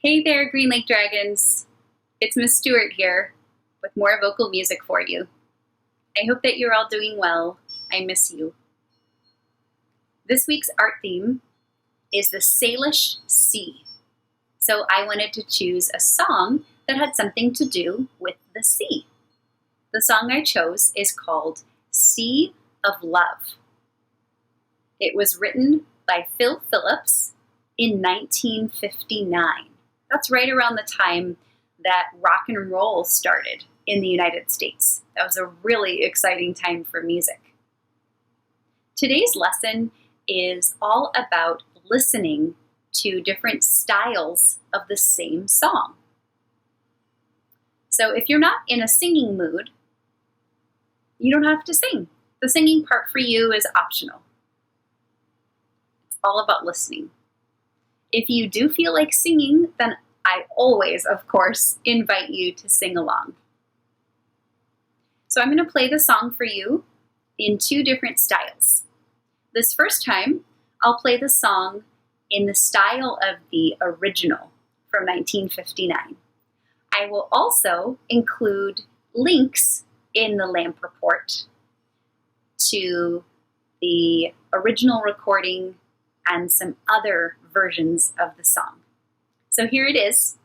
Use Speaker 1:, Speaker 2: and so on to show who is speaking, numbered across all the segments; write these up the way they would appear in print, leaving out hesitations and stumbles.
Speaker 1: Hey there, Green Lake Dragons. It's Miss Stewart here with more vocal music for you. I hope that you're all doing well. I miss you. This week's art theme is the Salish Sea. So I wanted to choose a song that had something to do with the sea. The song I chose is called Sea of Love. It was written by Phil Phillips in 1959. That's right around the time that rock and roll started in the United States. That was a really exciting time for music. Today's lesson is all about listening to different styles of the same song. So if you're not in a singing mood, you don't have to sing. The singing part for you is optional. It's all about listening. If you do feel like singing, then I always, of course, invite you to sing along. So I'm going to play the song for you in two different styles. This first time, I'll play the song in the style of the original from 1959. I will also include links in the LAMP report to the original recording and some other versions of the song. So here it is,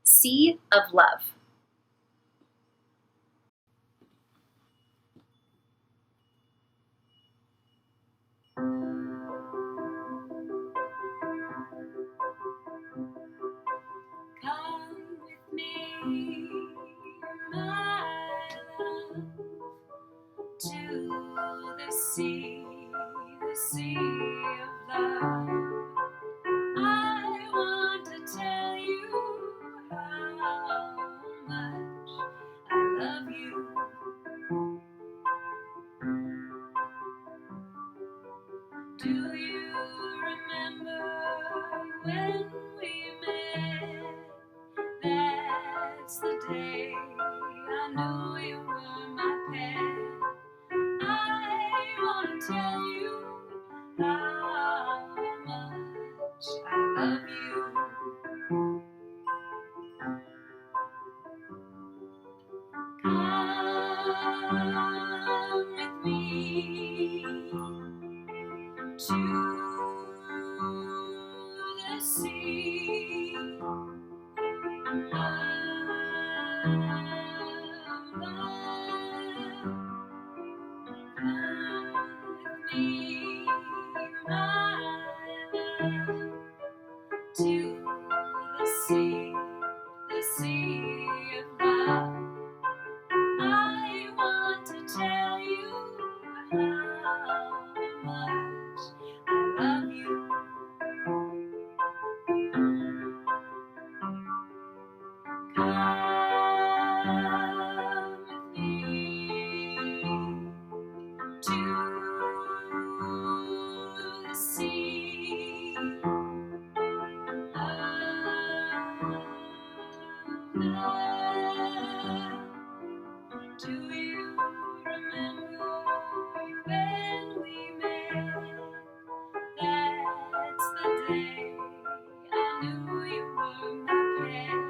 Speaker 1: Sea of Love. Come with me, my love, to the sea of love. I want to tell you how much I love you. Do you remember when we met? That's the day I knew you were my pet. I want to tell you how much I love you. Come with me to the sea of love. Come with me, my love, to the sea of love. I want to tell you how much I love you. Come with me to the sea of love. Do you remember when we met? That's the day I knew you were my pet.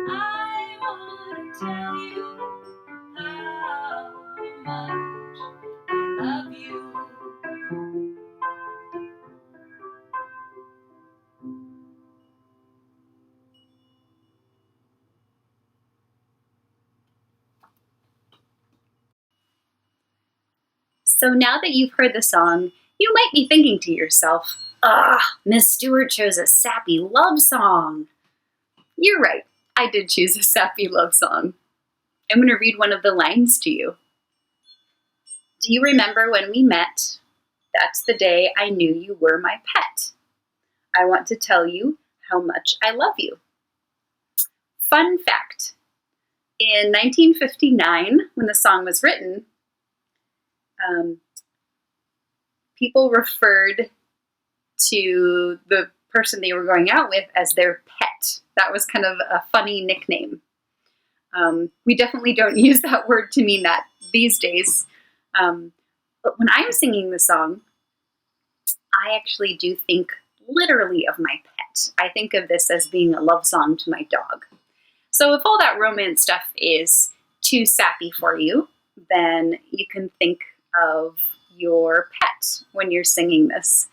Speaker 1: I want to tell you how much I love you. So now that you've heard the song, you might be thinking to yourself, Miss Stewart chose a sappy love song. You're right, I did choose a sappy love song. I'm going to read one of the lines to you. Do you remember when we met? That's the day I knew you were my pet. I want to tell you how much I love you. Fun fact, in 1959, when the song was written, people referred to the person they were going out with as their pet. That was kind of a funny nickname. We definitely don't use that word to mean that these days. But when I'm singing the song, I actually do think literally of my pet. pet. I think of this as being a love song to my dog. So if all that romance stuff is too sappy for you, then you can think of your pet when you're singing this.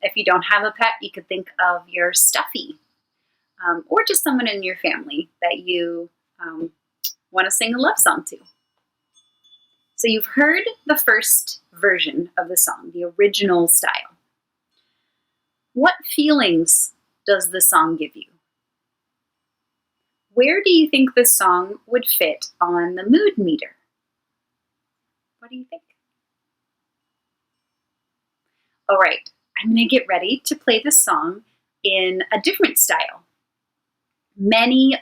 Speaker 1: If you don't have a pet, you could think of your stuffy, or just someone in your family that you want to sing a love song to. So you've heard the first version of the song, the original style. What feelings does the song give you? Where do you think the song would fit on the mood meter? What do you think? All right, I'm going to get ready to play the song in a different style. Many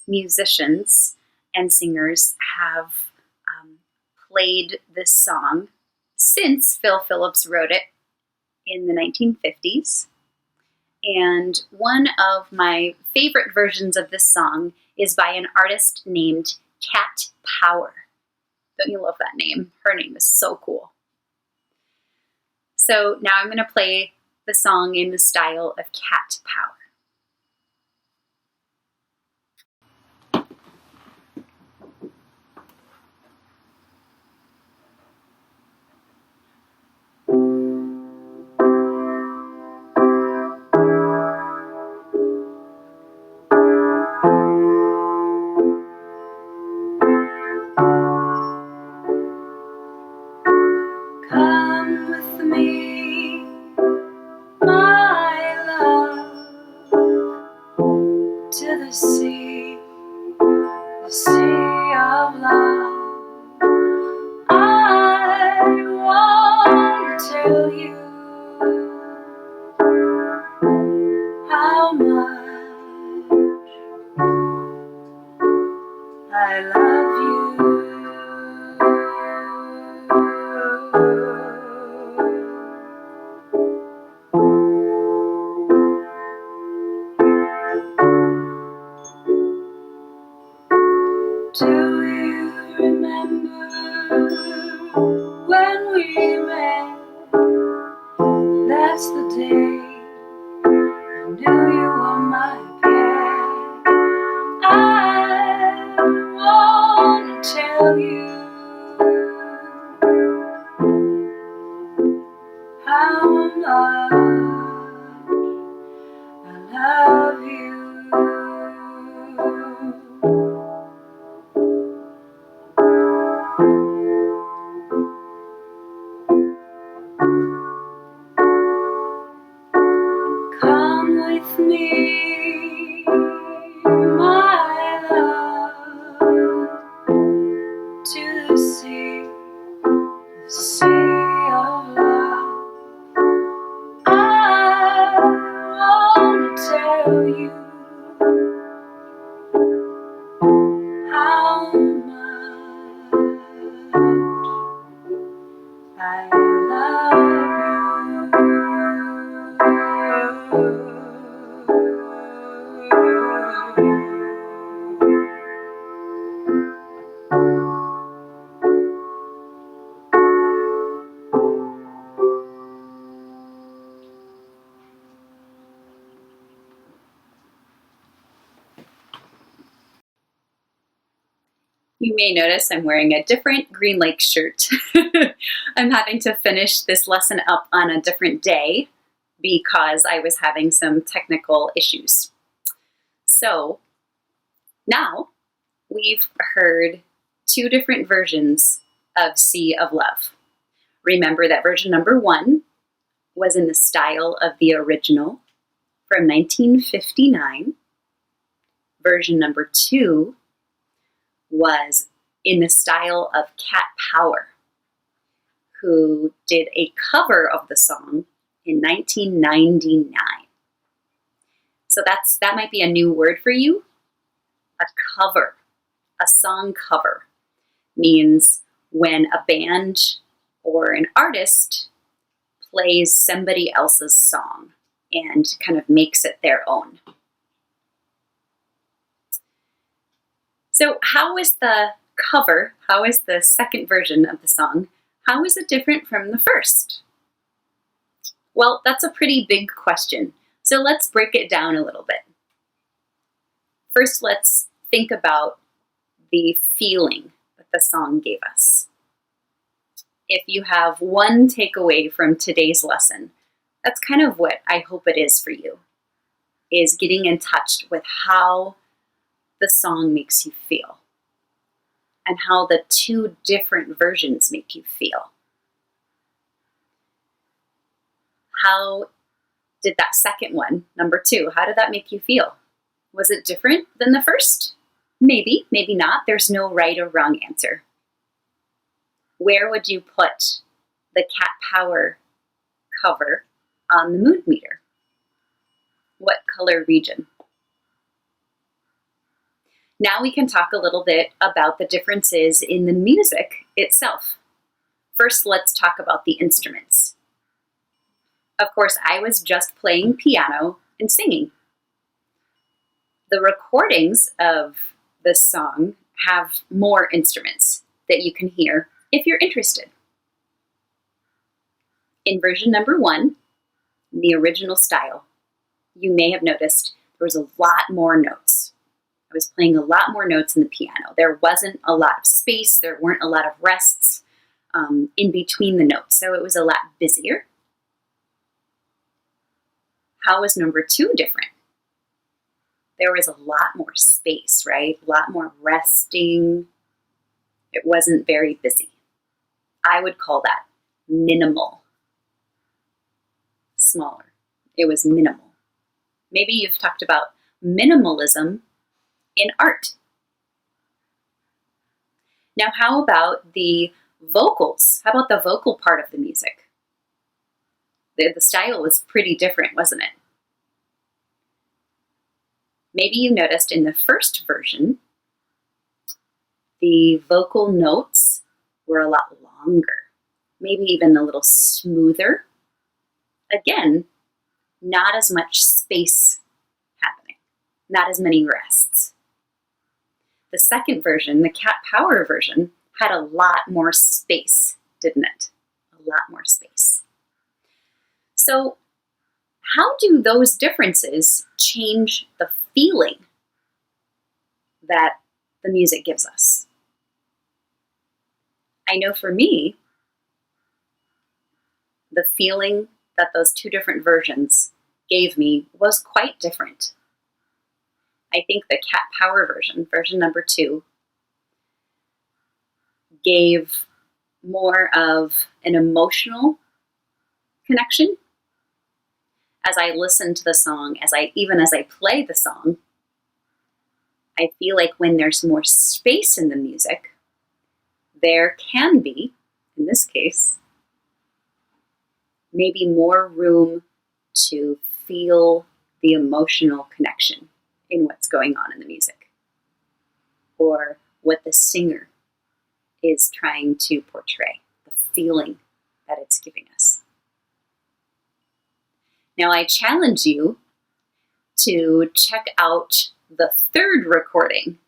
Speaker 1: musicians and singers have played this song since Phil Phillips wrote it in the 1950s. And one of my favorite versions of this song is by an artist named Cat Power. Don't you love that name? Her name is so cool. So now I'm going to play the song in the style of Cat Power. Come with me, my love, to the sea of love. I want to tell you how much I love you. Do you remember when we met? That's the day I knew you were my pet. I want to tell you how much I love you. Come with me, my love, to the sea of love. I want to tell you how much I love you. You may notice I'm wearing a different Green Lake shirt. I'm having to finish this lesson up on a different day because I was having some technical issues. So now we've heard two different versions of Sea of Love. Remember that version number 1 was in the style of the original from 1959. Version number 2 was in the style of Cat Power, who did a cover of the song in 1999. So that might be a new word for you. A cover, a song cover, means when a band or an artist plays somebody else's song and kind of makes it their own. So how is the cover, how is the second version of the song, how is it different from the first? Well, that's a pretty big question. So let's break it down a little bit. First, let's think about the feeling that the song gave us. If you have one takeaway from today's lesson, that's kind of what I hope it is for you, is getting in touch with how the song makes you feel and how the two different versions make you feel. How did that second one, number 2, how did that make you feel? Was it different than the first? Maybe, maybe not. There's no right or wrong answer. Where would you put the Cat Power cover on the mood meter? What color region? Now we can talk a little bit about the differences in the music itself. First, let's talk about the instruments. Of course, I was just playing piano and singing. The recordings of this song have more instruments that you can hear if you're interested. In version number 1, the original style, you may have noticed there was a lot more notes. I was playing a lot more notes in the piano. There wasn't a lot of space. There weren't a lot of rests in between the notes, so it was a lot busier. How was number 2 different? There was a lot more space, right? A lot more resting. It wasn't very busy. I would call that minimal. Smaller. It was minimal. Maybe you've talked about minimalism in art. Now, how about the vocals? How about the vocal part of the music? The style was pretty different, wasn't it? Maybe you noticed in the first version, the vocal notes were a lot longer, maybe even a little smoother. Again, not as much space happening, not as many rests. The second version, the Cat Power version, had a lot more space, didn't it? A lot more space. So, how do those differences change the feeling that the music gives us? I know for me, the feeling that those two different versions gave me was quite different. I think the Cat Power version, version number 2, gave more of an emotional connection. As I listen to the song, even as I play the song, I feel like when there's more space in the music, there can be, in this case, maybe more room to feel the emotional connection in what's going on in the music, or what the singer is trying to portray, the feeling that it's giving us. Now, I challenge you to check out the third recording,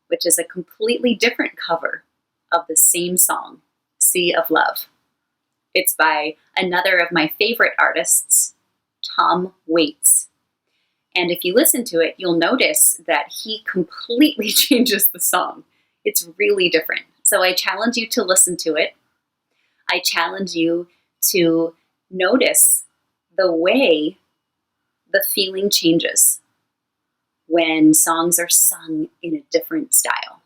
Speaker 1: which is a completely different cover of the same song, Sea of Love. It's by another of my favorite artists, Tom Waits. And if you listen to it, you'll notice that he completely changes the song. It's really different. So I challenge you to listen to it. I challenge you to notice the way the feeling changes when songs are sung in a different style.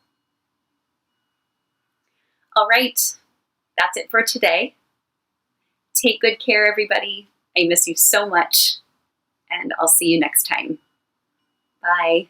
Speaker 1: All right, that's it for today. Take good care, everybody. I miss you so much, and I'll see you next time. Bye.